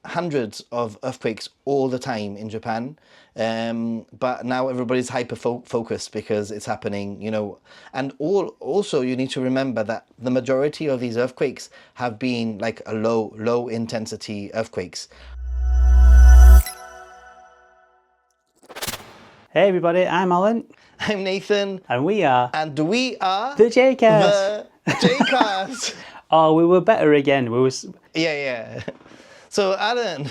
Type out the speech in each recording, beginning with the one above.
hundreds of earthquakes all the time in Japan. But now everybody's hyper focused because it's happening, and also you need to remember that the majority of these earthquakes have been like a low intensity earthquakes. Hey everybody, I'm Alan. I'm Nathan. And we are the J-Cast. The J-Cast. Oh, we were better again. Yeah. So Alan,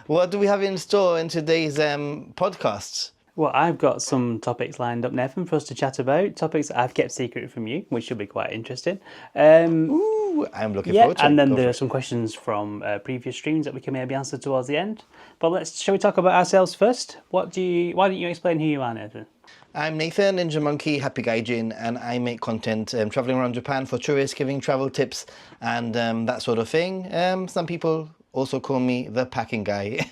what do we have in store in today's podcasts? Well, I've got some topics lined up, Nathan, for us to chat about. Topics that I've kept secret from you, which should be quite interesting. Ooh, I'm looking forward to it. And then there are some questions from previous streams that we can maybe answer towards the end. But shall we talk about ourselves first? Why don't you explain who you are, Nathan? I'm Nathan, Ninja Monkey, Happy Gaijin, and I make content traveling around Japan for tourists, giving travel tips and that sort of thing. Some people also call me the packing guy.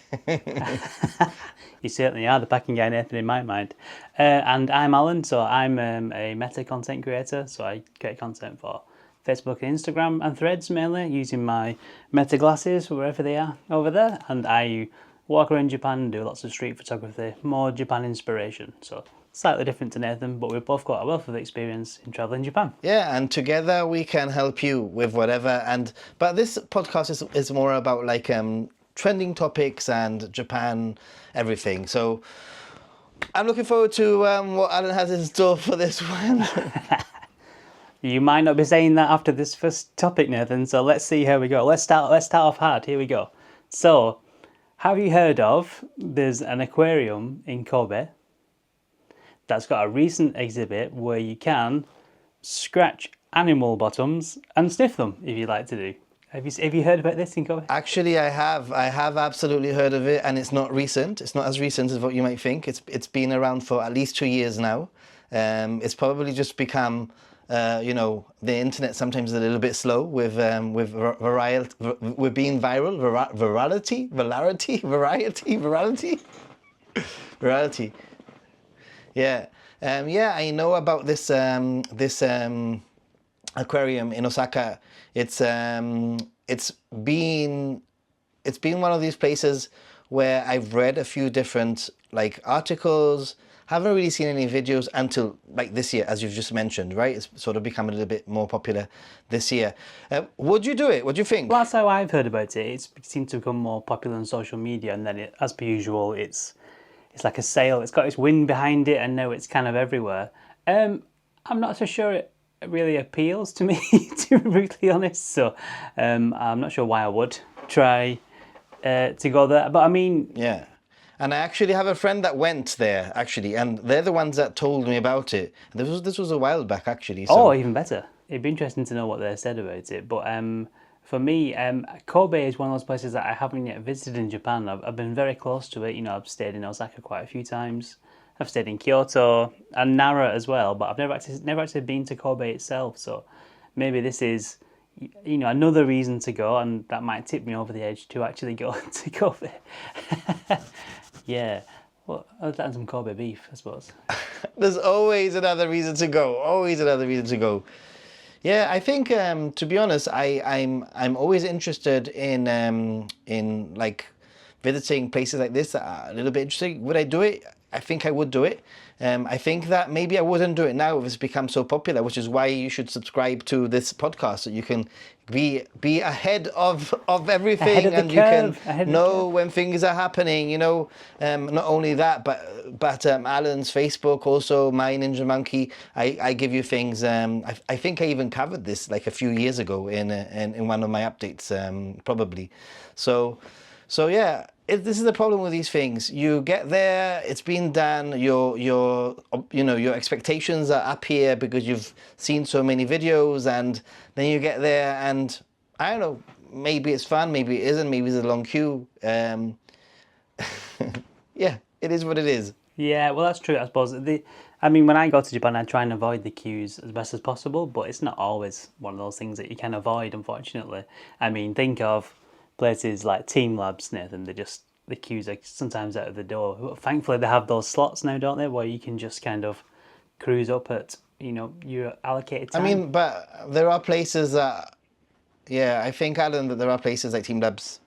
You certainly are the packing guy, Nathan, in my mind. And I'm Alan, so I'm a meta content creator. So I create content for Facebook and Instagram and Threads mainly, using my meta glasses, wherever they are over there. And I walk around Japan and do lots of street photography, more Japan inspiration. So slightly different to Nathan, but we've both got a wealth of experience in traveling Japan. Yeah, and together we can help you with whatever. But this podcast is more about like trending topics and Japan, everything. So I'm looking forward to what Alan has in store for this one. You might not be saying that after this first topic, Nathan, so let's see how we go. Let's start off hard. Here we go. So, have you heard of, there's an aquarium in Kobe that's got a recent exhibit where you can scratch animal bottoms and sniff them if you like to do. Have you heard about this in Kobe? Actually, I have absolutely heard of it, and it's not recent. It's not as recent as what you might think. It's been around for at least 2 years now. It's probably just become, the internet sometimes is a little bit slow with being viral, virality. Yeah, I know about this aquarium in Osaka. It's been one of these places where I've read a few different like articles. Haven't really seen any videos until like this year, as you've just mentioned, right? It's sort of become a little bit more popular this year. Would you do it? What do you think? Well, that's how I've heard about it. It's seemed to become more popular on social media, and then as per usual, it's like a sale. It's got its wind behind it, and now it's kind of everywhere. I'm not so sure it really appeals to me, to be brutally honest. So I'm not sure why I would try to go there. But I mean, yeah. And I actually have a friend that went there, actually, and they're the ones that told me about it. This was a while back, actually. So. Oh, even better. It'd be interesting to know what they said about it. But for me, Kobe is one of those places that I haven't yet visited in Japan. I've been very close to it. I've stayed in Osaka quite a few times. I've stayed in Kyoto and Nara as well, but I've never actually been to Kobe itself. So maybe this is, another reason to go, and that might tip me over the edge to actually go to Kobe. Yeah, well, other than some Kobe beef, I suppose. There's always another reason to go. Always another reason to go. Yeah, I think to be honest, I'm always interested in like visiting places like this that are a little bit interesting. Would I do it? I think I would do it. I think that maybe I wouldn't do it now if it's become so popular, which is why you should subscribe to this podcast so you can be ahead of everything, and you can know when things are happening. Not only that, but Alan's Facebook, also my Ninja Monkey. I give you things. I think I even covered this like a few years ago in one of my updates, probably. So yeah. This is the problem with these things. You get there, it's been done. Your expectations are up here because you've seen so many videos, and then you get there, and I don't know. Maybe it's fun, maybe it isn't. Maybe it's a long queue. Yeah, it is what it is. Yeah, well, that's true. I suppose. When I go to Japan, I try and avoid the queues as best as possible, but it's not always one of those things that you can avoid, unfortunately. Think of places like Team Labs, Nathan, the queues are sometimes out of the door. Thankfully, they have those slots now, don't they, where you can just kind of cruise up at, your allocated time. But there are places that, I think, Alan, that there are places like Team Labs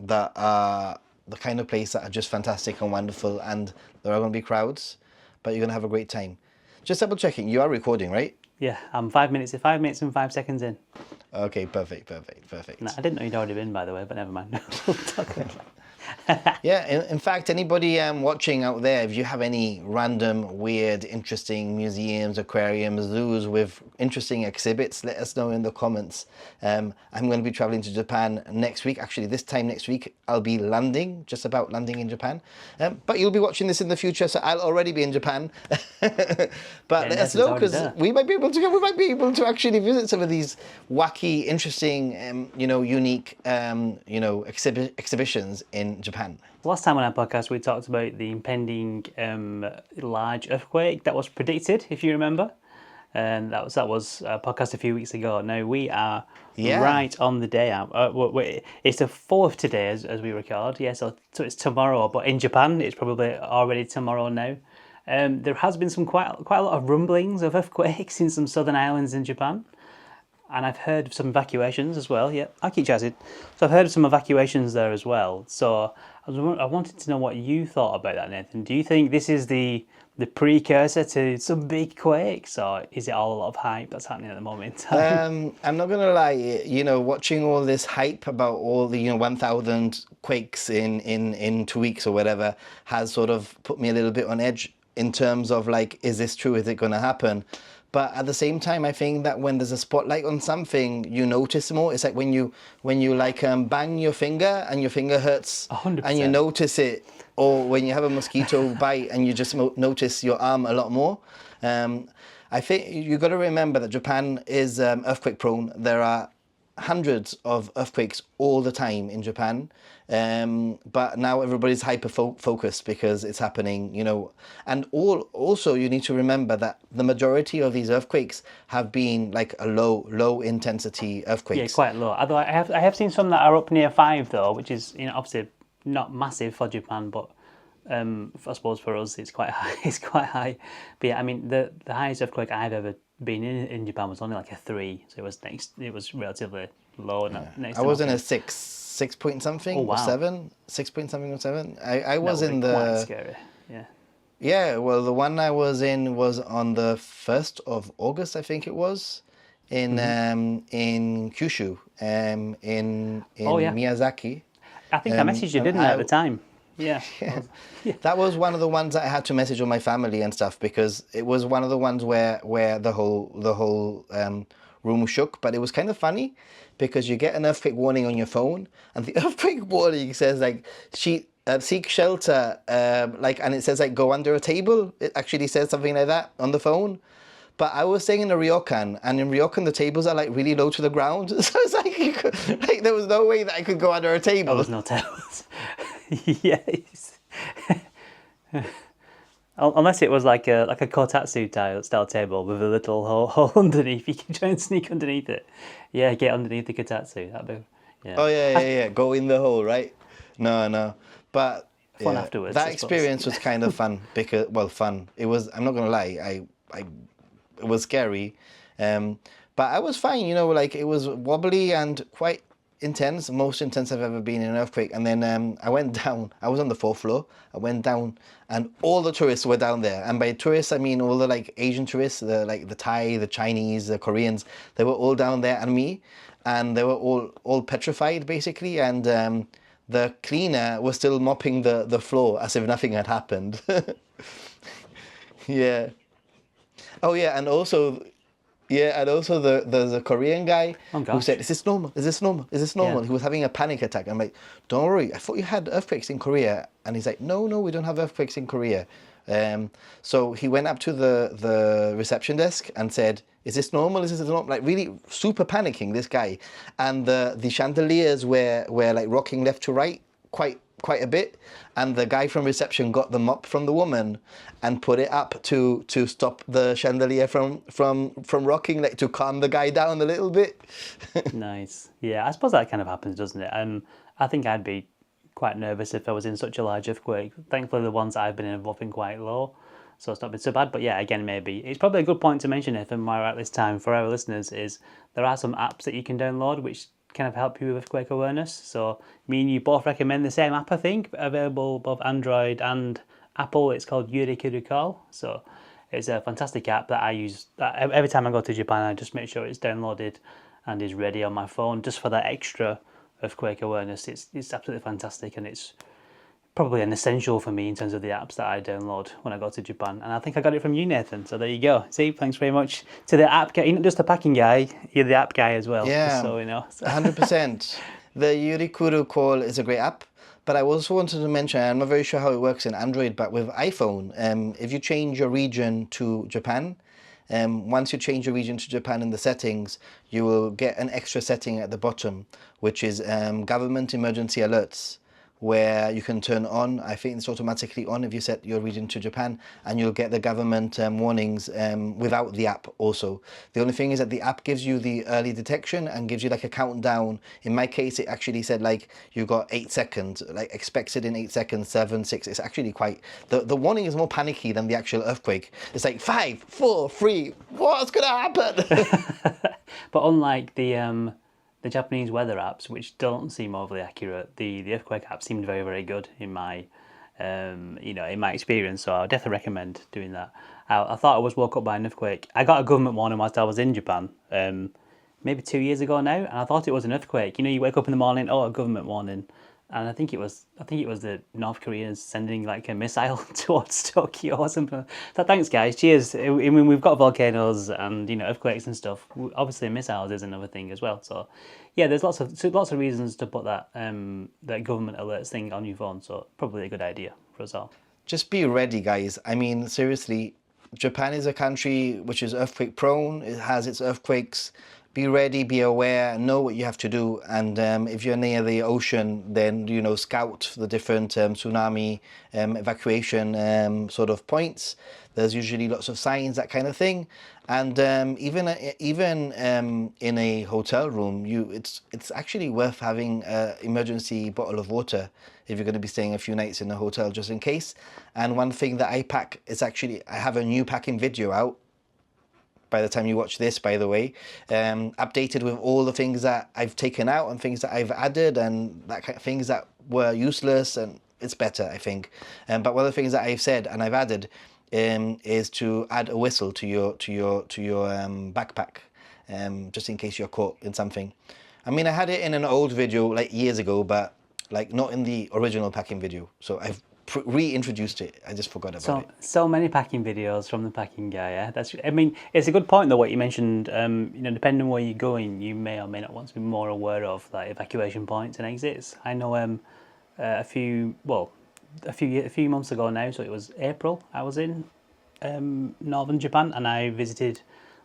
that are the kind of place that are just fantastic and wonderful, and there are going to be crowds, but you're going to have a great time. Just double checking, you are recording, right? Yeah, I'm 5 minutes and 5 seconds in. Okay, perfect. No, I didn't know you'd already been, by the way, but never mind. We'll talk about it. Yeah, in fact, anybody watching out there, if you have any random, weird, interesting museums, aquariums, zoos with interesting exhibits, let us know in the comments. I'm going to be traveling to Japan next week. Actually, this time next week, I'll be landing, just about landing in Japan. But you'll be watching this in the future, so I'll already be in Japan. But let us know, because we might be able to go. We might be able to actually visit some of these wacky, interesting, unique, exhibitions in Japan. Last time on our podcast, we talked about the impending large earthquake that was predicted, if you remember. And that was a podcast a few weeks ago. Now we are right on the day. It's the 4th today as we record. Yeah, so it's tomorrow. But in Japan, it's probably already tomorrow now. There has been quite a lot of rumblings of earthquakes in some southern islands in Japan. And I've heard of some evacuations as well. Yeah, I'll keep chatting. So I've heard of some evacuations there as well. So I wanted to know what you thought about that, Nathan. Do you think this is the precursor to some big quakes, or is it all a lot of hype that's happening at the moment in time? I'm not gonna lie, watching all this hype about all the 1,000 quakes in 2 weeks or whatever has sort of put me a little bit on edge in terms of like, is this true? Is it gonna happen? But at the same time, I think that when there's a spotlight on something, you notice more. It's like when you like bang your finger and your finger hurts, 100%. and you notice it, or when you have a mosquito bite and you just notice your arm a lot more. I think you got to remember that Japan is earthquake prone. There are hundreds of earthquakes all the time in Japan. But now everybody's hyper focused because it's happening, and also you need to remember that the majority of these earthquakes have been like a low intensity earthquakes. Yeah, quite low. Although I have seen some that are up near 5 though, which is obviously not massive for Japan, but I suppose for us it's quite high. It's quite high. But yeah, I mean the highest earthquake I've ever been in Japan was only like a 3, so it was relatively low. I was in a 6 point something, or 7, 6 point something or 7. I was in the quite scary. Yeah. Yeah, well, the one I was in was on the 1st of August, I think it was, in Kyushu, in Miyazaki. I think I messaged you, didn't I, at the time? Yeah. That was one of the ones that I had to message all my family and stuff, because it was one of the ones where the whole room shook. But it was kind of funny because you get an earthquake warning on your phone, and the earthquake warning says like seek shelter, and it says like go under a table. It actually says something like that on the phone. But I was staying in a ryokan, and in ryokan the tables are like really low to the ground, so it's like there was no way that I could go under a table. There was no tables. Yes. Unless it was like a kotatsu style table with a little hole underneath. You can try and sneak underneath it. Yeah, get underneath the kotatsu. That'd be. Yeah. Oh yeah. Go in the hole, right? No. But fun afterwards. That experience was kind of fun fun. It was. I'm not gonna lie. It was scary, but I was fine. It was wobbly and quite intense, most intense I've ever been in an earthquake. And then I went down. I was on the 4th floor. I went down, and all the tourists were down there. And by tourists, I mean all the like Asian tourists, the Thai, the Chinese, the Koreans. They were all down there, and me, and they were all petrified basically. And the cleaner was still mopping the floor as if nothing had happened. Yeah. Oh yeah, and also there's a Korean guy who said, "Is this normal? Is this normal? Is this normal?" Yeah. He was having a panic attack. I'm like, "Don't worry, I thought you had earthquakes in Korea." And he's like, "No, we don't have earthquakes in Korea." So he went up to the reception desk and said, "Is this normal? Is this normal?" Like really super panicking, this guy. And the chandeliers were like rocking left to right quite a bit, and the guy from reception got the mop from the woman and put it up to stop the chandelier from rocking, like to calm the guy down a little bit. Nice. Yeah, I suppose that kind of happens, doesn't it? I think I'd be quite nervous if I was in such a large earthquake. Thankfully, the ones I've been involved in quite low, so it's not been so bad. But yeah, again, maybe it's probably a good point to mention, if I'm right this time for our listeners, is there are some apps that you can download which kind of help you with earthquake awareness. So me and you both recommend the same app, I think, available both Android and Apple. It's called Yurikuru Call. So it's a fantastic app that I use. Every time I go to Japan, I just make sure it's downloaded and is ready on my phone just for that extra earthquake awareness. It's absolutely fantastic, and it's probably an essential for me in terms of the apps that I download when I go to Japan. And I think I got it from you, Nathan. So there you go. See, thanks very much to the app guy. You're not just a packing guy, you're the app guy as well. Yeah, just so we know. 100%. The Yurikuru Call is a great app, but I also wanted to mention, I'm not very sure how it works in Android, but with iPhone, if you change your region to Japan, once you change your region to Japan in the settings, you will get an extra setting at the bottom, which is government emergency alerts, where you can turn on. I think it's automatically on if you set your region to Japan, and you'll get the government warnings without the app also. The only thing is that the app gives you the early detection and gives you like a countdown. In my case, it actually said like you got 8 seconds, like expected in 8 seconds, 7, 6. It's actually quite, the warning is more panicky than the actual earthquake. It's like 5, 4, 3, what's gonna happen? But unlike the Japanese weather apps, which don't seem overly accurate, the earthquake app seemed very, very good in my, in my experience. So I would definitely recommend doing that. I thought I was woke up by an earthquake. I got a government warning whilst I was in Japan, maybe 2 years ago now, and I thought it was an earthquake. You wake up in the morning, oh, a government warning, and I think it was the North Koreans sending like a missile towards Tokyo or something. So thanks, guys. Cheers. I mean, we've got volcanoes and earthquakes and stuff. Obviously, missiles is another thing as well. So yeah, there's lots of reasons to put that that government alerts thing on your phone. So probably a good idea for us all. Just be ready, guys. I mean, seriously, Japan is a country which is earthquake prone. It has its earthquakes. Be ready, be aware, know what you have to do. And if you're near the ocean, then, scout the different tsunami evacuation sort of points. There's usually lots of signs, that kind of thing. And even in a hotel room, it's actually worth having an emergency bottle of water if you're going to be staying a few nights in a hotel, just in case. And one thing that I pack is actually, I have a new packing video out by the time you watch this, by the way, updated with all the things that I've taken out and things that I've added and that kind of things that were useless, and it's better, I think. But one of the things that I've said and I've added is to add a whistle to your backpack, just in case you're caught in something. I mean, I had it in an old video like years ago, but like not in the original packing video. So I've reintroduced it. I just forgot about it. So many packing videos from the packing guy. Yeah, I mean, it's a good point though what you mentioned. Depending on where you're going, you may or may not want to be more aware of like evacuation points and exits. I know a few months ago now. So it was April. I was in northern Japan, and I visited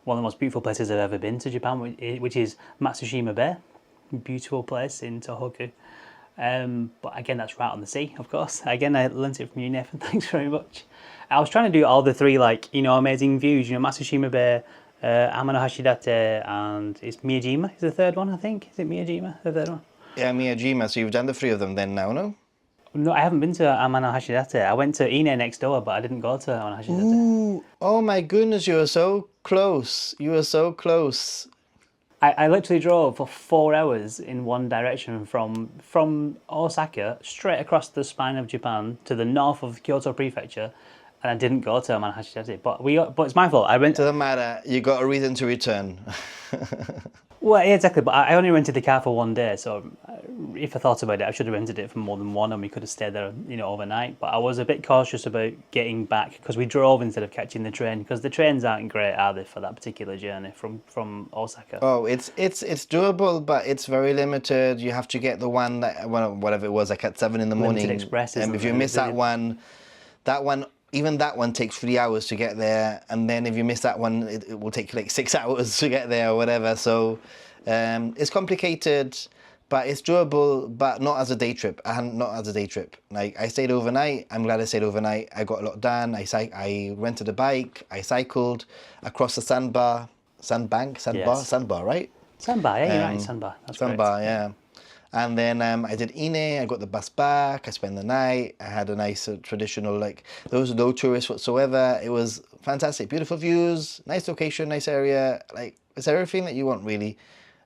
one of the most beautiful places I've ever been to Japan, which is Matsushima Bay. Beautiful place in Tohoku. But again, that's right on the sea, of course. Again, I learnt it from you, Nathan. Thanks very much. I was trying to do all the three, amazing views. Matsushima Bay, Amano Hashidate, and it's Miyajima is the third one, I think. Is it Miyajima, the third one? Yeah, Miyajima. So you've done the 3 of them then now, no? No, I haven't been to Amano Hashidate. I went to Ine next door, but I didn't go to Amano Hashidate. Ooh, oh my goodness, you were so close. You were so close. I literally drove for 4 hours in one direction from Osaka straight across the spine of Japan to the north of Kyoto Prefecture, and I didn't go to Amano Hashidate. But it's my fault. Doesn't matter. You got a reason to return. Well, yeah, exactly. But I only rented the car for 1 day, so if I thought about it, I should have rented it for more than one, and we could have stayed there, overnight. But I was a bit cautious about getting back because we drove instead of catching the train, because the trains aren't great, are they, for that particular journey from Osaka? Oh, it's doable, but it's very limited. You have to get the one that, whatever it was, like at 7 in the morning. Limited Express. If you miss that one, even that one takes 3 hours to get there, and then if you miss that one, it will take like 6 hours to get there or whatever. So it's complicated, but it's doable, but not as a day trip. Not as a day trip. Like, I stayed overnight. I'm glad I stayed overnight. I got a lot done. I rented a bike. I cycled across the sandbar, right? Sandbar, yeah, you're right, Sandbar. That's Sandbar, correct. yeah. And then I did Ine, I got the bus back, I spent the night, I had a nice traditional, there was no tourists whatsoever. It was fantastic, beautiful views, nice location, nice area, it's everything that you want really.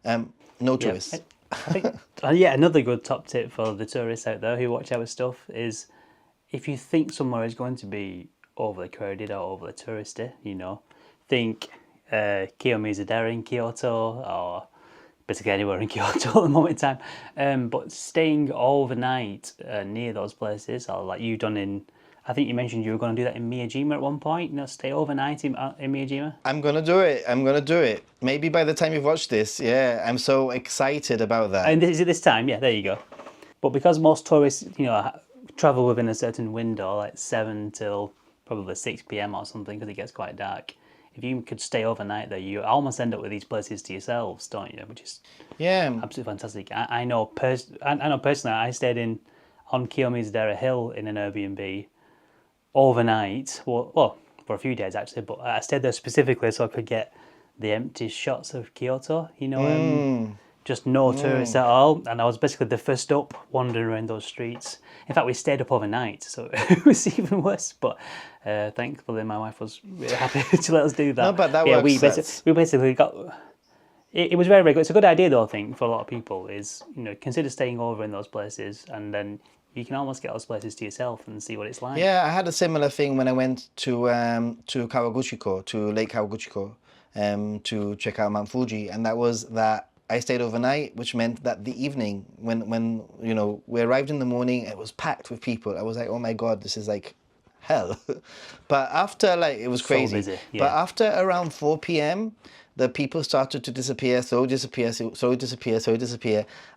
No tourists. I think, another good top tip for the tourists out there who watch our stuff is if you think somewhere is going to be overly crowded or overly touristy, think Kiyomizu-dera in Kyoto or basically anywhere in Kyoto at the moment in time. But staying overnight near those places, or like you've done I think you mentioned you were going to do that in Miyajima at one point, stay overnight in Miyajima. I'm gonna do it. I'm gonna do it. Maybe by the time you've watched this, yeah, I'm so excited about that. And is it this time? Yeah, there you go. But because most tourists, travel within a certain window, like 7 till probably 6 p.m. or something, because it gets quite dark. If you could stay overnight there, you almost end up with these places to yourselves, don't you? Which is absolutely fantastic. I know personally, I stayed on Kiyomizu-dera Hill in an Airbnb overnight. Well, for a few days actually, but I stayed there specifically so I could get the empty shots of Kyoto. Just no tourists at all, and I was basically the first up wandering around those streets. In fact, we stayed up overnight, so it was even worse. But thankfully, my wife was really happy to let us do that. No, but that works. We basically got. It was very, very good. It's a good idea, though. I think for a lot of people is consider staying over in those places, and then you can almost get those places to yourself and see what it's like. Yeah, I had a similar thing when I went to Kawaguchiko, to Lake Kawaguchiko, to check out Mount Fuji, and that was that. I stayed overnight, which meant that the evening, when we arrived in the morning, it was packed with people. I was like, oh my God, this is like hell. But after, it was crazy. So busy, yeah. But after around 4 p.m., the people started to disappear, so disappear.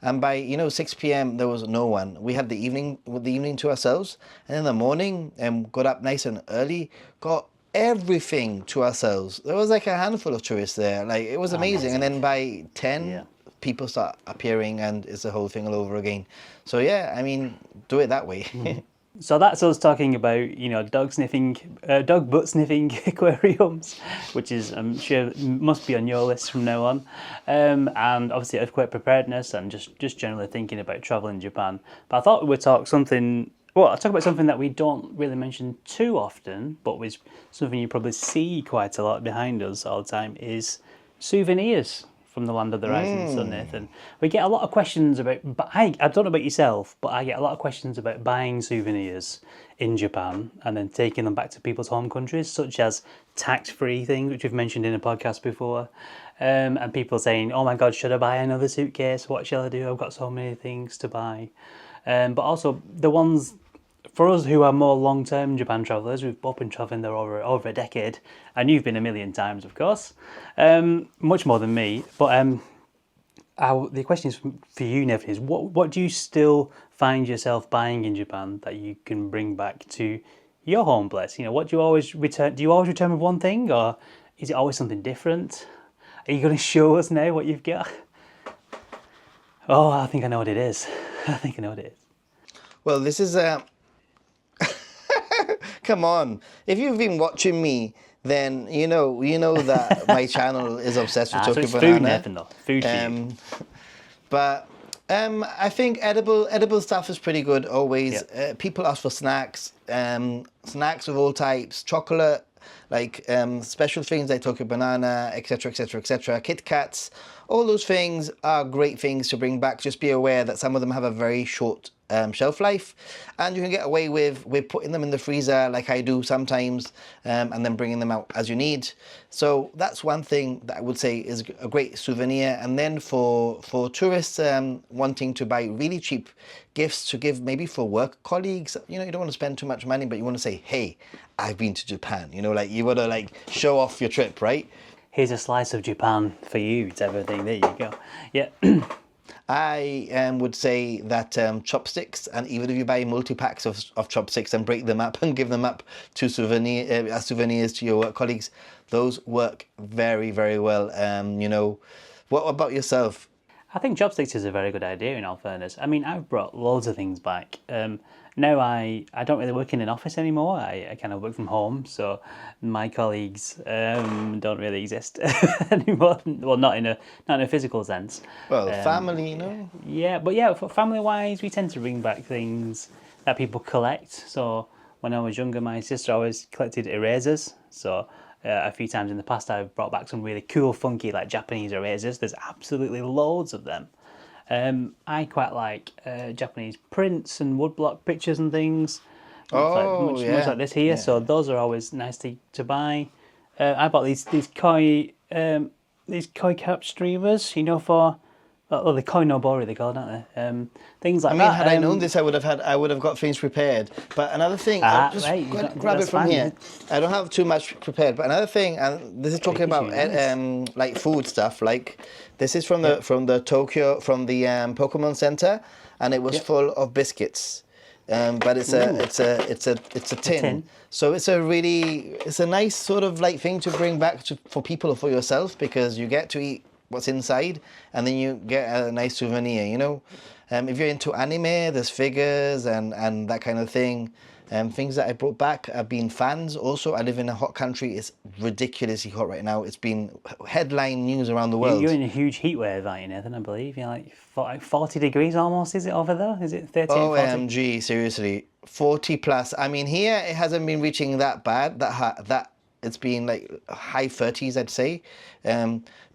And by 6 p.m. there was no one. We had the evening to ourselves, and in the morning, got up nice and early, got everything to ourselves. There was like a handful of tourists there. It was amazing. And then by 10, people start appearing, and it's the whole thing all over again. So yeah, I mean, do it that way. So that's us talking about, dog butt sniffing aquariums, which is, I'm sure, must be on your list from now on. And obviously earthquake preparedness and just generally thinking about travel in Japan. But I thought we would talk about something that we don't really mention too often, but was something you probably see quite a lot behind us all the time, is souvenirs from the land of the rising sun, Nathan. We get a lot of questions about, I don't know about yourself, but I get a lot of questions about buying souvenirs in Japan and then taking them back to people's home countries, such as tax-free things, which we've mentioned in a podcast before. And people saying, oh my God, should I buy another suitcase? What shall I do? I've got so many things to buy. But also the ones, for us who are more long-term Japan travellers, we've both been travelling there over a decade, and you've been a million times, of course, much more than me. But the question is for you, Nathan, is what do you still find yourself buying in Japan that you can bring back to your home place? What do you always return? Do you always return with one thing, or is it always something different? Are you going to show us now what you've got? Oh, I think I know what it is. Well, this is come on. If you've been watching me, then you know that my channel is obsessed with Tokyo so it's Banana. Food, Nathan, though. Food for you. But I think edible stuff is pretty good always. Yep. People ask for snacks, snacks of all types, chocolate, special things like Tokyo Banana, etc., etc., etc. Kit Kats, all those things are great things to bring back. Just be aware that some of them have a very short shelf life, and you can get away with putting them in the freezer like I do sometimes, and then bringing them out as you need. So that's one thing that I would say is a great souvenir. And then for tourists wanting to buy really cheap gifts to give maybe for work colleagues, you don't want to spend too much money, but you want to say, hey, I've been to Japan, you want to show off your trip, right? Here's a slice of Japan for you, type of thing. There you go. Yeah. I would say that chopsticks, and even if you buy multi-packs of chopsticks and break them up and give them up to as souvenirs to your work colleagues, those work very, very well. What about yourself? I think chopsticks is a very good idea, in all fairness. I mean, I've brought loads of things back. Now I don't really work in an office anymore. I kind of work from home, so my colleagues don't really exist anymore. Well, not in a physical sense. Well, family, Yeah, but for family-wise, we tend to bring back things that people collect. So when I was younger, my sister always collected erasers. So a few times in the past, I've brought back some really cool, funky, Japanese erasers. There's absolutely loads of them. I quite like Japanese prints and woodblock pictures and things. Oh, Much yeah. like this here. Yeah. So those are always nice to buy. I bought these koi cap streamers, for the koi nobori they call it, don't they? Things like I mean, that. had I known this, I would have got things prepared. But another thing, I'll just Right, grab it that's from fine. here. I don't have too much prepared. But another thing, and this is talking about Nice. like food stuff. Like this is from the Tokyo Pokemon Center, and it was Yep. full of biscuits. But it's a tin. tin. So it's a nice sort of like thing to bring back for people or for yourself, because you get to eat what's inside, and then you get a nice souvenir. If you're into anime, there's figures and that kind of thing. Things that I brought back have been fans. Also, I live in a hot country. It's ridiculously hot right now. It's been headline news around the world. You're in a huge heat wave, aren't you, Nathan? I believe you're like 40 degrees almost. Is it over there? Is it 38, 40? OMG, seriously, 40 plus. I mean, here it hasn't been reaching that bad. That it's been like high 30s, I'd say.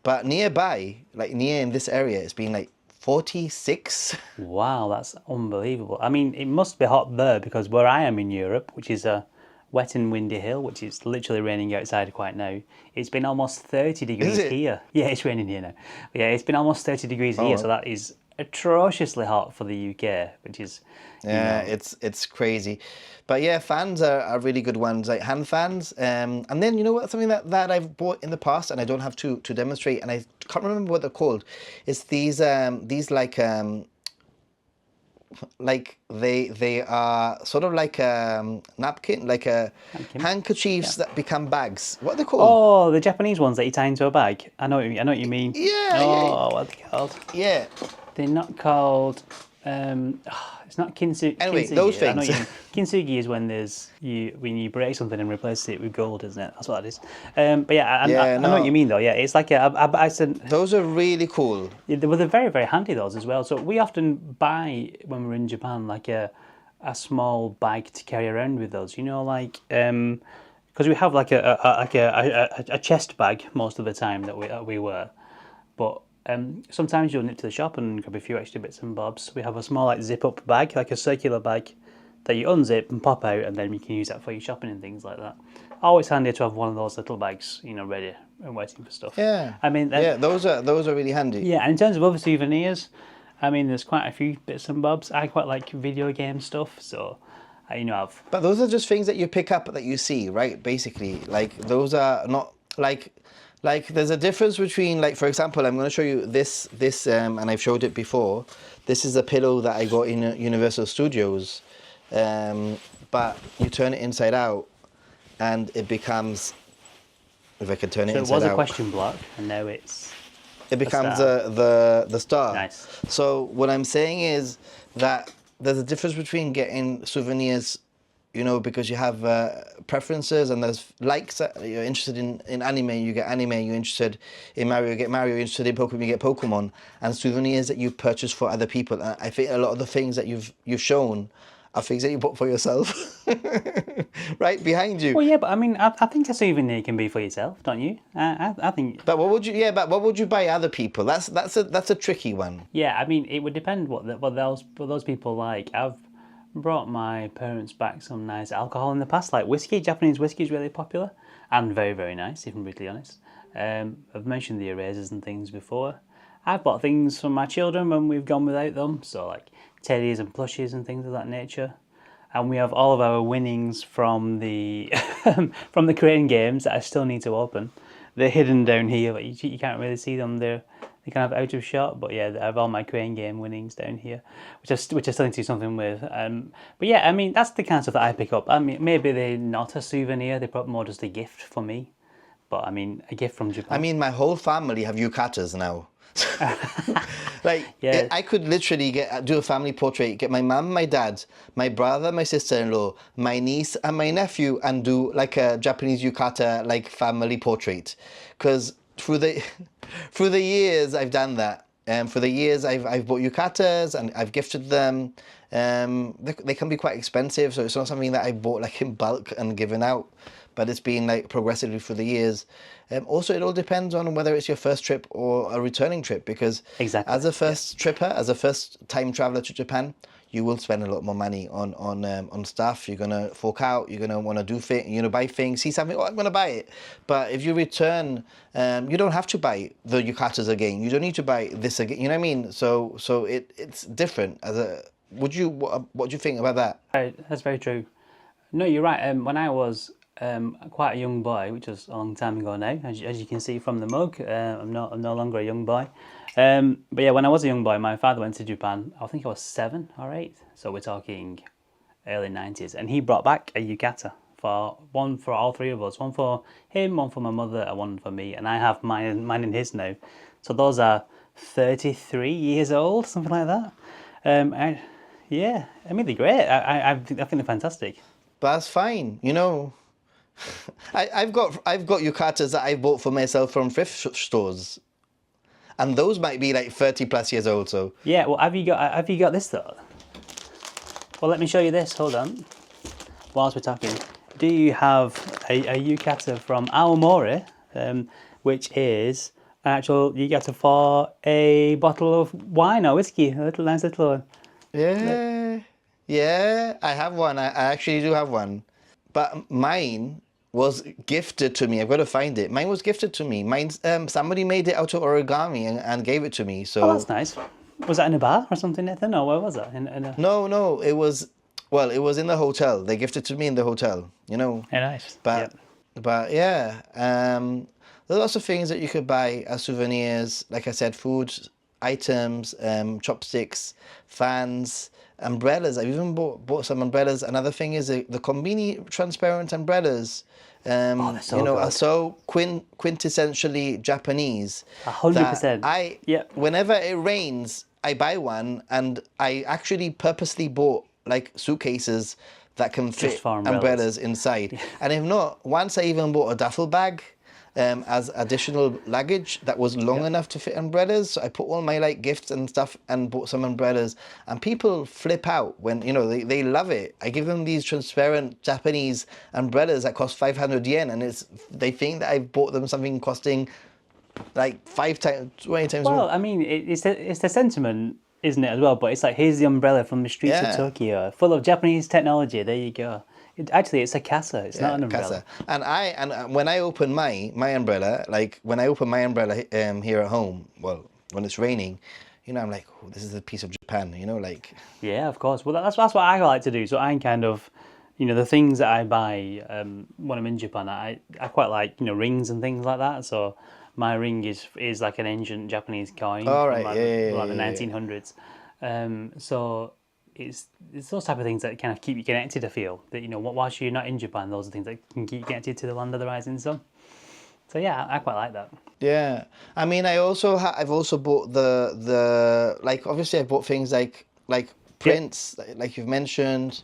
But nearby, like near in this area, it's been like 46. Wow, that's unbelievable. I mean, it must be hot there because where I am in Europe, which is a wet and windy hill, which is literally raining outside quite now, it's been almost 30 degrees it? here. Yeah, it's raining here now. But yeah, it's been almost 30 degrees here, so that is atrociously hot for the UK, which is Yeah, it's crazy. But yeah, fans are really good ones, like hand fans. And then you know what, something that I've bought in the past and I don't have to demonstrate, and I can't remember what they're called. It's these like they are sort of like a napkin, like a handkerchiefs that become bags. What are they called? Oh, the Japanese ones that you tie into a bag. I know what you mean. Yeah, Oh, what are they called? yeah. They're not called. It's not kintsugi. Anyway, kintsugi. those I know what things. you mean. Kintsugi is when you break something and replace it with gold, isn't it? That's what that is. But yeah, I know what you mean though. Yeah, it's like I said. Those are really cool. Yeah, they're very, very handy, those as well. So we often buy, when we're in Japan, like a small bag to carry around with us. Because we have like a chest bag most of the time that we wear. But sometimes you'll nip to the shop and grab a few extra bits and bobs. We have a small like zip-up bag, like a circular bag that you unzip and pop out, and then you can use that for your shopping and things like that. Always handy to have one of those little bags, ready and waiting for stuff. Yeah. I mean, yeah, those are really handy. yeah, and in terms of other souvenirs, I mean, there's quite a few bits and bobs. I quite like video game stuff, so I've. But those are just things that you pick up that you see, right? Basically, like those are not like there's a difference between, like, for example, I'm going to show you this and I've showed it before. This is a pillow that I got in Universal Studios, but you turn it inside out and it becomes, if I can turn it inside out. So it was a question block, and now it's. It becomes the star. Nice. So what I'm saying is that there's a difference between getting souvenirs, because you have preferences, and there's likes. You're interested in anime, you get anime. You're interested in Mario, you get Mario. You're interested in Pokemon, you get Pokemon. And souvenirs that you purchase for other people. And I think a lot of the things that you've shown are things that you bought for yourself, right behind you. Well, yeah, but I mean, I think a souvenir can be for yourself, don't you? I think. But what would you? Yeah, but what would you buy other people? That's a tricky one. Yeah, I mean, it would depend what those people like. I've brought my parents back some nice alcohol in the past, like whiskey. Japanese whiskey is really popular and very, very nice, if I'm brutally honest. I've mentioned the erasers and things before. I've bought things for my children when we've gone without them, so like teddies and plushies and things of that nature. And we have all of our winnings from the from the crane games that I still need to open. They're hidden down here, but you can't really see them. They're kind of out of shot. But yeah, I have all my crane game winnings down here, which I still need to do something with. But yeah, I mean, that's the kind of stuff that I pick up. I mean, maybe they're not a souvenir. They're probably more just a gift for me. But I mean, a gift from Japan. I mean, my whole family have yukatas now. Like, Yeah. I could literally do a family portrait, get my mum, my dad, my brother, my sister-in-law, my niece and my nephew, and do like a Japanese yukata like family portrait. Because through the years I've done that. For the years I've bought yukatas and I've gifted them. They can be quite expensive, so it's not something that I bought like in bulk and given out. but it's been like progressively through the years. Also, it all depends on whether it's your first trip or a returning trip, because Exactly. as a first tripper, as a first time traveler to Japan, you will spend a lot more money on stuff. You're gonna fork out. You're gonna want to do things. You're gonna buy things. See something. Oh, I'm gonna buy it. But if you return, you don't have to buy the yukatas again. You don't need to buy this again. You know what I mean? So it's different. As a what do you think about that? That's very true. No, you're right. When I was quite a young boy, which was a long time ago now, as you can see from the mug, I'm no longer a young boy. But yeah, when I was a young boy, my father went to Japan. I think I was 7 or 8, so we're talking early 90s, and he brought back a yukata one for all 3 of us, one for him, one for my mother, and one for me, and I have mine and his now. So those are 33 years old, something like that. Yeah, I mean they're great. I think they're fantastic. But that's fine. You know, I've got yukatas that I bought for myself from thrift stores, and those might be like 30 plus years old. So Yeah, well, have you got this though? Well, let me show you this. Hold on. Whilst we're talking, do you have a yukata from Aomori, which is an actual yukata for a bottle of wine or whiskey? A nice little one. yeah, I have one. I actually do have one, but mine was gifted to me. I've got to find it. Mine was gifted to me. Mine's somebody made it out of origami and gave it to me. So Oh, that's nice. Was that in a bar or something, Nathan? Or where was that? In a... No, it was, well, it was in the hotel. They gifted to me in the hotel, you know. Yeah, nice. But yeah, there are lots of things that you could buy as souvenirs. Like I said, food items, chopsticks, fans, umbrellas. I've even bought some umbrellas. Another thing is the Konbini transparent umbrellas. They're so you know, good. are so quintessentially Japanese. 100%. Whenever it rains, I buy one, and I actually purposely bought like suitcases that can fit for umbrellas. inside. And if not, once I even bought a duffel bag as additional luggage that was long enough to fit umbrellas. So I put all my like gifts and stuff and bought some umbrellas, and people flip out when, you know, they love it. I give them these transparent Japanese umbrellas that cost 500 yen, and they think that I've bought them something costing like 20 times more. Well, I mean, it's the sentiment, isn't it, as well? But it's like, here's the umbrella from the streets of Tokyo, full of Japanese technology. There you go. It's a casa. It's not an umbrella. Casa. And when I open my umbrella, like when I open my umbrella here at home, well, when it's raining, you know, I'm like, oh, this is a piece of Japan, you know, like. Yeah, of course. Well, that's what I like to do. So I kind of, you know, the things that I buy when I'm in Japan, I quite like, you know, rings and things like that. So my ring is like an ancient Japanese coin from like the 1900s. So it's those type of things that kind of keep you connected. I feel that, you know, whilst you're not in Japan, those are things that can keep you connected to the land of the rising sun. So yeah, I quite like that. Yeah, I mean, I've also bought the like, obviously I bought things like prints, like you've mentioned.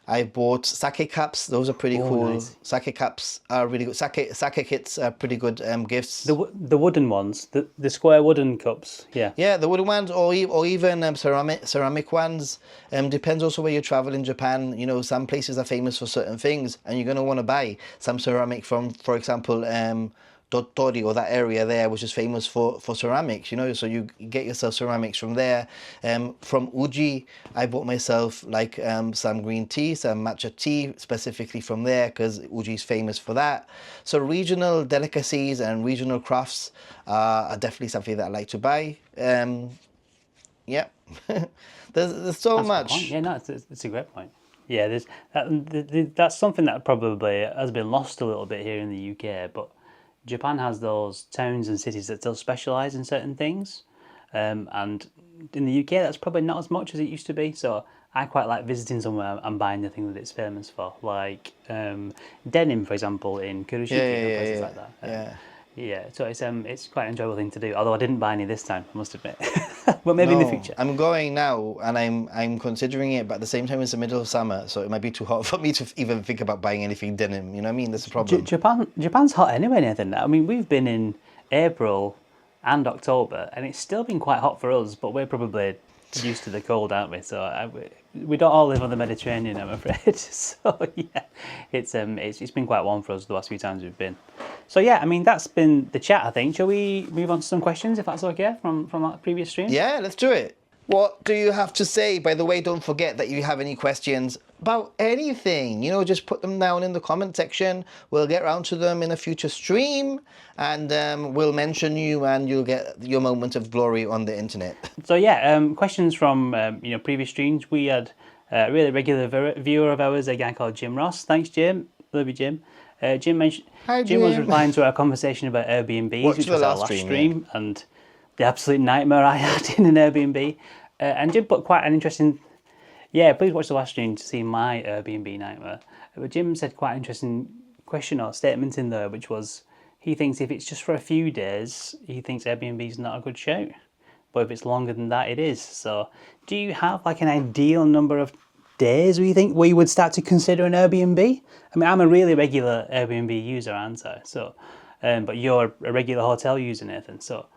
I bought sake cups. Those are pretty cool. Nice. Sake cups are really good. Sake kits are pretty good gifts. The wooden ones, the square wooden cups. Yeah. Yeah, the wooden ones, or even ceramic ones. Depends also where you travel in Japan. You know, some places are famous for certain things, and you're gonna want to buy some ceramic from, for example, Dottori, or that area there, which is famous for ceramics, you know, so you get yourself ceramics from there. From Uji, I bought myself like some green tea, some matcha tea, specifically from there, because Uji is famous for that. So regional delicacies and regional crafts are definitely something that I like to buy. Yeah, there's so much. Yeah, no, it's a great point. Yeah, that's something that probably has been lost a little bit here in the UK, but Japan has those towns and cities that still specialise in certain things, and in the UK that's probably not as much as it used to be. So I quite like visiting somewhere and buying the thing that it's famous for, like denim, for example, in Kuroshiki and places like that. Yeah, so it's quite an enjoyable thing to do. Although I didn't buy any this time, I must admit. But maybe in the future. I'm going now, and I'm considering it, but at the same time it's the middle of summer, so it might be too hot for me to even think about buying anything denim. You know what I mean? That's the problem. Japan's hot anyway, Nathan. I mean, we've been in April and October, and it's still been quite hot for us, but we're probably used to the cold, aren't we? So we don't all live on the Mediterranean, I'm afraid. So yeah, it's been quite warm for us the last few times we've been. So yeah, I mean that's been the chat. I think. Shall we move on to some questions if that's okay from that previous stream? Yeah, let's do it. What do you have to say? By the way, don't forget that you have any questions about anything, just put them down in the comment section. We'll get around to them in a future stream, and we'll mention you, and you'll get your moment of glory on the internet. So yeah, questions from previous streams. We had a really regular viewer of ours, a guy called Jim Ross. Thanks, Jim. Love you, Jim. Jim mentioned Hi, Jim was Jim. replying to our conversation about Airbnbs, Watch which the was our last last stream, stream, and the absolute nightmare I had in an Airbnb. And Jim put quite an interesting. Yeah, please watch the last stream to see my Airbnb nightmare. But Jim said quite an interesting question or statement in there, which was he thinks if it's just for a few days, he thinks Airbnb is not a good shout. But if it's longer than that, it is. So do you have like an ideal number of days where you would start to consider an Airbnb? I mean, I'm a really regular Airbnb user, aren't I? So, but you're a regular hotel user, Nathan. So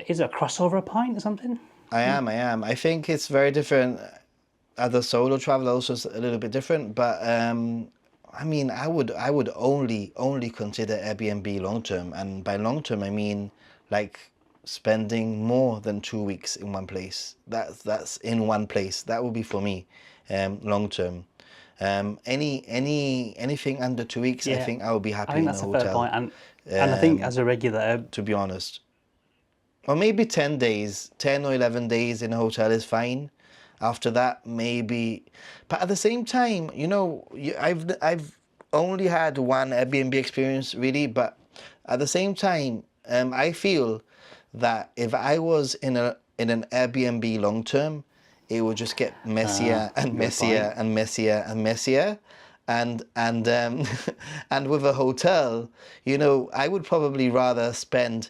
is there a crossover point or something? I am. I think it's very different. As a solo traveler, also a little bit different. But I mean, I would only consider Airbnb long term, and by long term I mean like spending more than 2 weeks in one place. That's in one place. That would be for me, long term. Anything under 2 weeks, I think I would be happy I think in that's a a hotel. fair point. And I think as a regular, to be honest, or maybe 10 days, 10 or 11 days in a hotel is fine. After that, maybe. But at the same time, I've only had one Airbnb experience really. But at the same time, I feel that if I was in an Airbnb long term, it would just get messier and messier and messier and messier. And and with a hotel, I would probably rather spend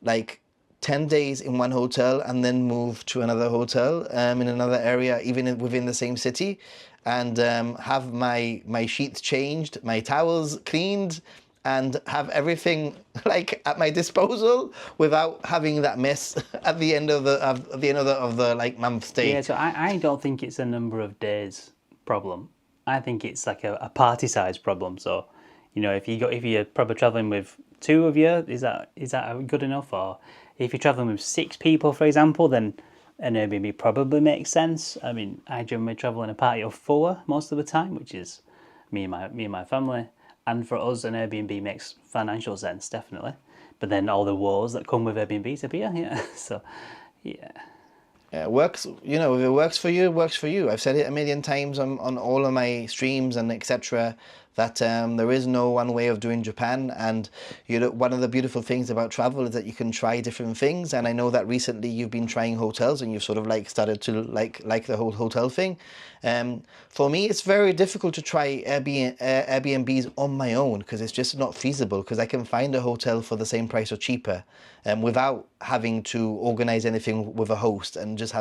like 10 days in one hotel and then move to another hotel in another area, even within the same city, and have my sheets changed, my towels cleaned, and have everything like at my disposal without having that mess at the end of the like month stay. yeah. So I don't think it's a number of days problem. I think it's like a party size problem. So, if you're probably traveling with two of you, is that good enough? Or if you're traveling with 6 people, for example, then an Airbnb probably makes sense. I mean, I generally travel in a party of 4 most of the time, which is me and my family. And for us, an Airbnb makes financial sense, definitely. But then all the woes that come with Airbnbs appear. Yeah. So, yeah. Yeah, it works. If it works for you, it works for you. I've said it a million times on all of my streams and etc. that there is no one way of doing Japan, and one of the beautiful things about travel is that you can try different things. And I know that recently you've been trying hotels, and you've sort of like started to like the whole hotel thing. For me, it's very difficult to try Airbnbs on my own because it's just not feasible. Because I can find a hotel for the same price or cheaper, without having to organize anything with a host, and just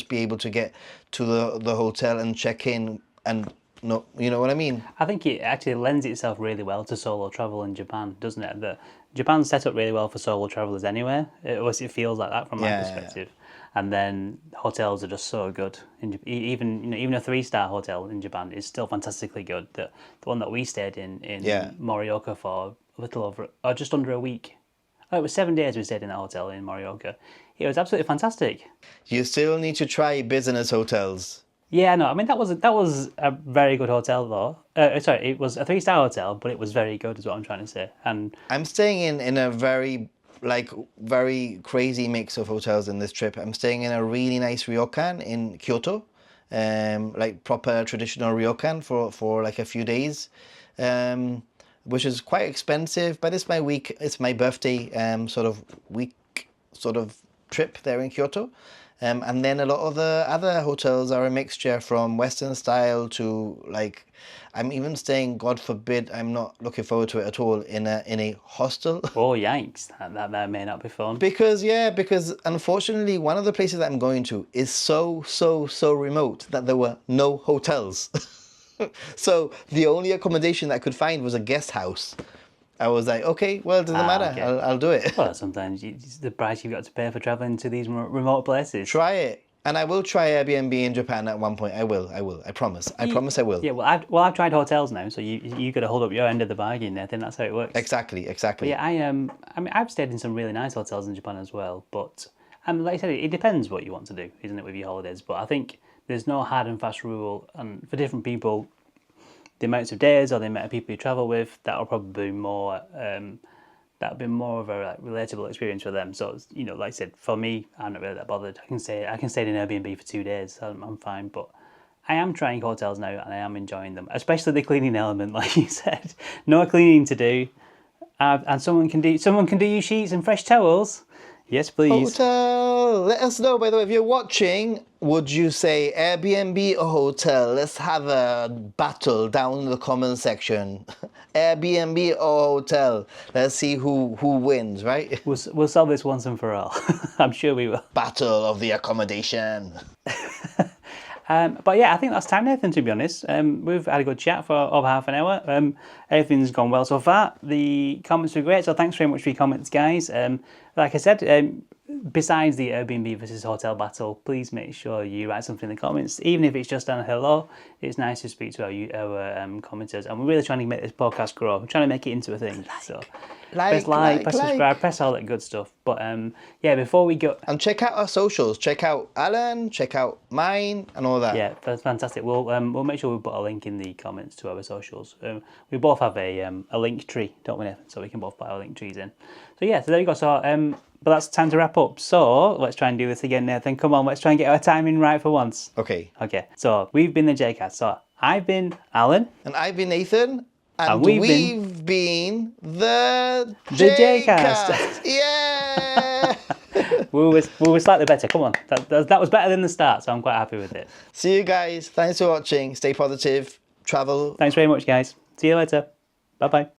be able to get to the hotel and check in and. No, you know what I mean? I think it actually lends itself really well to solo travel in Japan, doesn't it? Japan's set up really well for solo travelers anyway. It feels like that from my perspective. Yeah. And then hotels are just so good. Even a 3-star hotel in Japan is still fantastically good. The one that we stayed in Morioka for a little over, or just under a week. Oh, it was 7 days we stayed in that hotel in Morioka. It was absolutely fantastic. You still need to try business hotels. Yeah, no, I mean that was a very good hotel though. Sorry, it was a 3-star hotel, but it was very good, is what I'm trying to say. And I'm staying in a very crazy mix of hotels in this trip. I'm staying in a really nice ryokan in Kyoto, like proper traditional ryokan for like a few days, which is quite expensive. But it's my birthday sort of week sort of trip there in Kyoto. And then a lot of the other hotels are a mixture from Western style to like, I'm even staying, God forbid, I'm not looking forward to it at all, in a hostel. Oh, yikes. That may not be fun. Because unfortunately, one of the places that I'm going to is so remote that there were no hotels. So the only accommodation that I could find was a guest house. I was like, okay, well, it doesn't matter. Okay. I'll do it. Well, sometimes it's the price you've got to pay for traveling to these remote places. Try it. And I will try Airbnb in Japan at one point. I will. I promise. I promise I will. Yeah, I've tried hotels now, so you got to hold up your end of the bargain. I think that's how it works. Exactly. But yeah, I mean, I've stayed in some really nice hotels in Japan as well. But like I said, it depends what you want to do, isn't it, with your holidays? But I think there's no hard and fast rule, and for different people, the amounts of days or the amount of people you travel with, that'll probably be more. That'll be more of a relatable experience for them. So you know, like I said, for me, I'm not really that bothered. I can stay in an Airbnb for 2 days. I'm fine. But I am trying hotels now, and I am enjoying them, especially the cleaning element, like you said. No cleaning to do, and someone can do your sheets and fresh towels. Yes, please. Hotel. Let us know, by the way, if you're watching, would you say Airbnb or hotel? Let's have a battle down in the comment section. Airbnb or hotel? Let's see who wins, right? We'll solve this once and for all. I'm sure we will. Battle of the accommodation. But yeah, I think that's time, Nathan, to be honest. We've had a good chat for over half an hour. Everything's gone well so far. The comments were great, so thanks very much for your comments, guys. Like I said, besides the Airbnb versus hotel battle, please make sure you write something in the comments, even if it's just a hello. It's nice to speak to our commenters, and we're really trying to make this podcast grow. We're trying to make it into a thing. So press like, press subscribe, press all that good stuff. But yeah, before we go, and check out our socials. Check out Alan. Check out mine, and all that. Yeah, that's fantastic. We'll make sure we put a link in the comments to our socials. We both have a link tree, don't we, Nathan? So we can both put our link trees in. So yeah, so there you go. So but that's time to wrap up. So let's try and do this again, Nathan. Come on, let's try and get our timing right for once. Okay. Okay. So we've been the JCast. So I've been Alan. And I've been Nathan. And we've been the JCast. Yeah! we were slightly better. Come on. That was better than the start, so I'm quite happy with it. See you guys. Thanks for watching. Stay positive. Travel. Thanks very much, guys. See you later. Bye-bye.